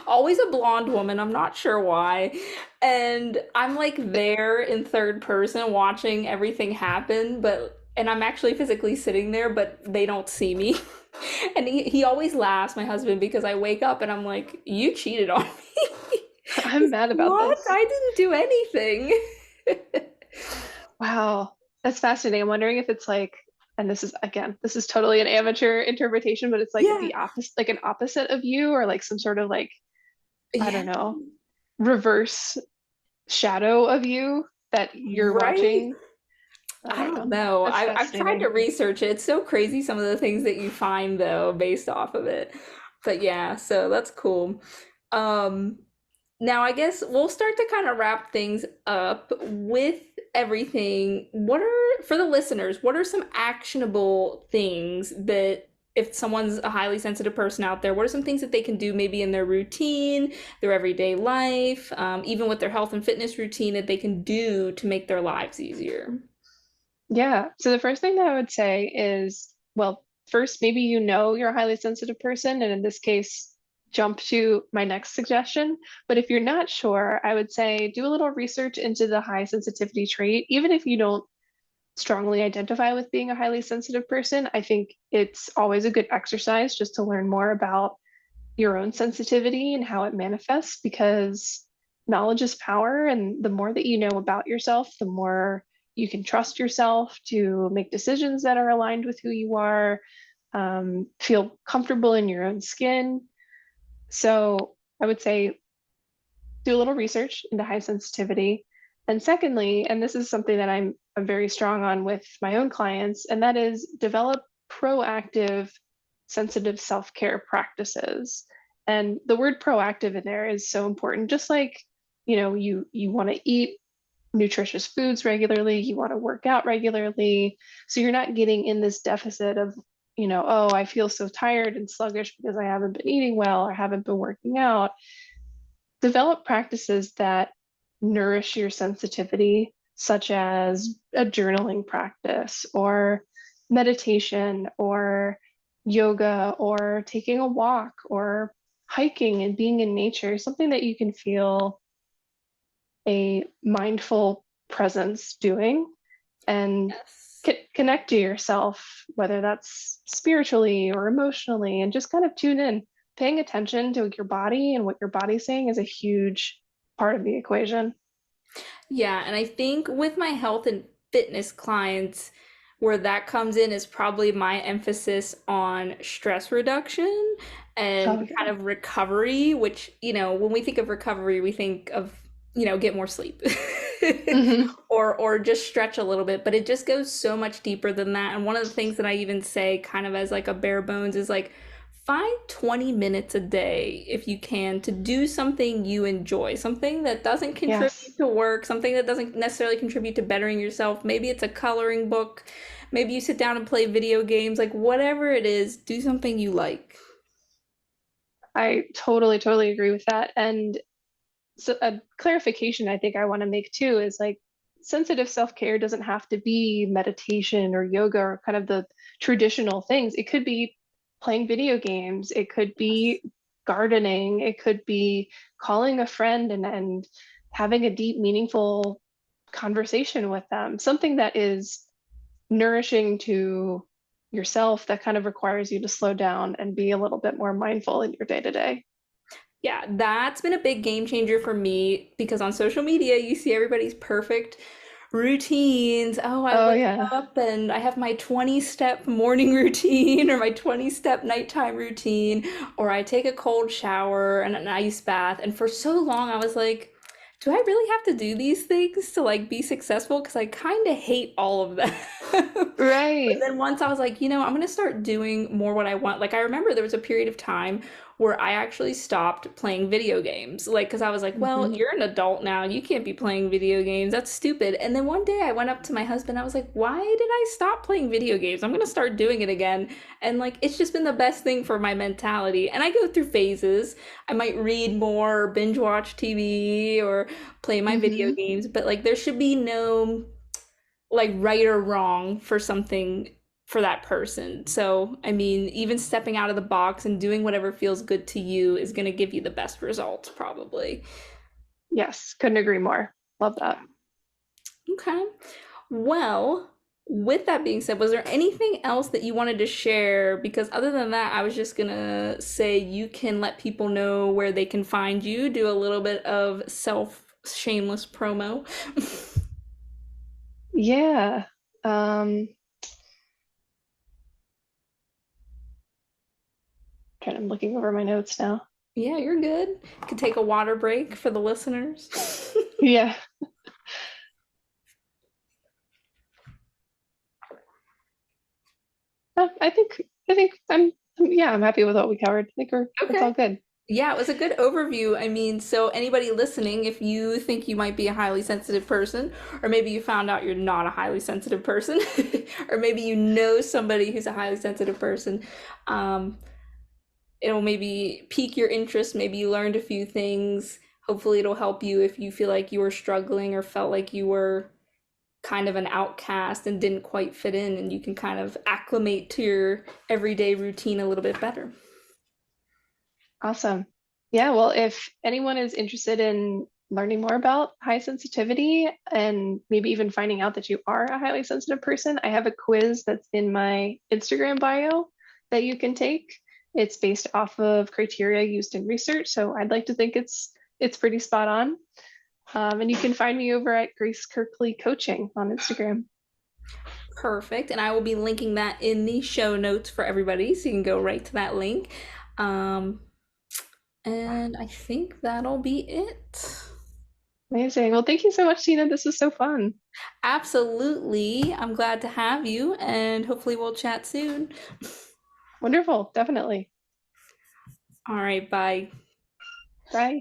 Always a blonde woman, I'm not sure why. And I'm like there in third person watching everything happen, and I'm actually physically sitting there, but they don't see me. And he always laughs, my husband, because I wake up and I'm like, you cheated on me. I'm He's mad like, about what? this. I didn't do anything. Wow. That's fascinating. I'm wondering if it's like, and this is again, this is totally an amateur interpretation, but it's like Yeah. the opposite, like an opposite of you, or like some sort of like, I Yeah. don't know, reverse shadow of you that you're Right? watching. I I don't don't know. know. That's I've tried to fascinating. research it. It's so crazy some of the things that you find though based off of it. But yeah, so that's cool. Um, Now I guess we'll start to kind of wrap things up with everything. For the listeners, what are some actionable things that if someone's a highly sensitive person out there, what are some things that they can do maybe in their routine, their everyday life, even with their health and fitness routine that they can do to make their lives easier? Yeah. So the first thing that I would say is, well, first, maybe you know you're a highly sensitive person, and in this case, jump to my next suggestion. But if you're not sure, I would say do a little research into the high sensitivity trait. Even if you don't strongly identify with being a highly sensitive person, I think it's always a good exercise just to learn more about your own sensitivity and how it manifests because knowledge is power. And the more that you know about yourself, the more you can trust yourself to make decisions that are aligned with who you are, feel comfortable in your own skin. So I would say do a little research into high sensitivity. And secondly, and this is something that I'm very strong on with my own clients, and that is develop proactive sensitive self-care practices. And the word proactive in there is so important. Just like, you want to eat nutritious foods regularly, you want to work out regularly. So you're not getting in this deficit of, oh, I feel so tired and sluggish because I haven't been eating well or haven't been working out. Develop practices that nourish your sensitivity, such as a journaling practice or meditation or yoga or taking a walk or hiking and being in nature, something that you can feel a mindful presence doing and Yes. connect to yourself, whether that's spiritually or emotionally, and just kind of tune in. Paying attention to your body and what your body's saying is a huge part of the equation. Yeah, and I think with my health and fitness clients, where that comes in is probably my emphasis on stress reduction and Oh, yeah. kind of recovery, which, when we think of recovery, we think of, get more sleep Hmm. or just stretch a little bit, but it just goes so much deeper than that. And one of the things that I even say kind of as like a bare bones is like find 20 minutes a day if you can to do something you enjoy, something that doesn't contribute Yes. to work, something that doesn't necessarily contribute to bettering yourself. Maybe it's a coloring book, maybe you sit down and play video games, like whatever it is, do something you like. I totally, totally agree with that. And so a clarification I think I want to make too is like sensitive self-care doesn't have to be meditation or yoga or kind of the traditional things. It could be playing video games, it could Yes. be gardening, it could be calling a friend and having a deep, meaningful conversation with them, something that is nourishing to yourself that kind of requires you to slow down and be a little bit more mindful in your day to day. Yeah, that's been a big game changer for me because on social media, you see everybody's perfect routines. Oh, I Oh, wake yeah. up and I have my 20-step morning routine or my 20-step nighttime routine, or I take a cold shower and an ice bath. And for so long, I was like, do I really have to do these things to like be successful? Because I kind of hate all of them. But Right. then once I was like, I'm gonna start doing more what I want. Like I remember there was a period of time where I actually stopped playing video games. Like, because I was like, well, Hmm. you're an adult now. You can't be playing video games. That's stupid. And then one day I went up to my husband. I was like, why did I stop playing video games? I'm gonna start doing it again. And like, it's just been the best thing for my mentality. And I go through phases. I might read more, or binge watch TV, or play my video Hmm. games. But like, there should be no like right or wrong for something for that person. So, I mean, even stepping out of the box and doing whatever feels good to you is going to give you the best results, probably. Yes, couldn't agree more. Love that. Okay. Well, with that being said, was there anything else that you wanted to share? Because other than that, I was just gonna say you can let people know where they can find you, do a little bit of self shameless promo. Yeah. Um, I'm looking over my notes now. Yeah, you're good. Could take a water break for the listeners. Yeah. I think yeah, I'm happy with what we covered. I think it's Okay. all good. Yeah, it was a good overview. I mean, so anybody listening, if you think you might be a highly sensitive person, or maybe you found out you're not a highly sensitive person, or maybe you know somebody who's a highly sensitive person, um, it'll maybe pique your interest. Maybe you learned a few things. Hopefully, it'll help you if you feel like you were struggling or felt like you were kind of an outcast and didn't quite fit in, and you can kind of acclimate to your everyday routine a little bit better. Awesome. Yeah, well, if anyone is interested in learning more about high sensitivity and maybe even finding out that you are a highly sensitive person, I have a quiz that's in my Instagram bio that you can take. It's based off of criteria used in research, so I'd like to think it's pretty spot on. And you can find me over at Grace Kirkley Coaching on Instagram. Perfect. And I will be linking that in the show notes for everybody, so you can go right to that link. Um, and I think that'll be it. Amazing. Well, thank you so much, Tina. This was so fun. Absolutely. I'm glad to have you, and hopefully we'll chat soon. Wonderful. Definitely. All right, bye. Bye.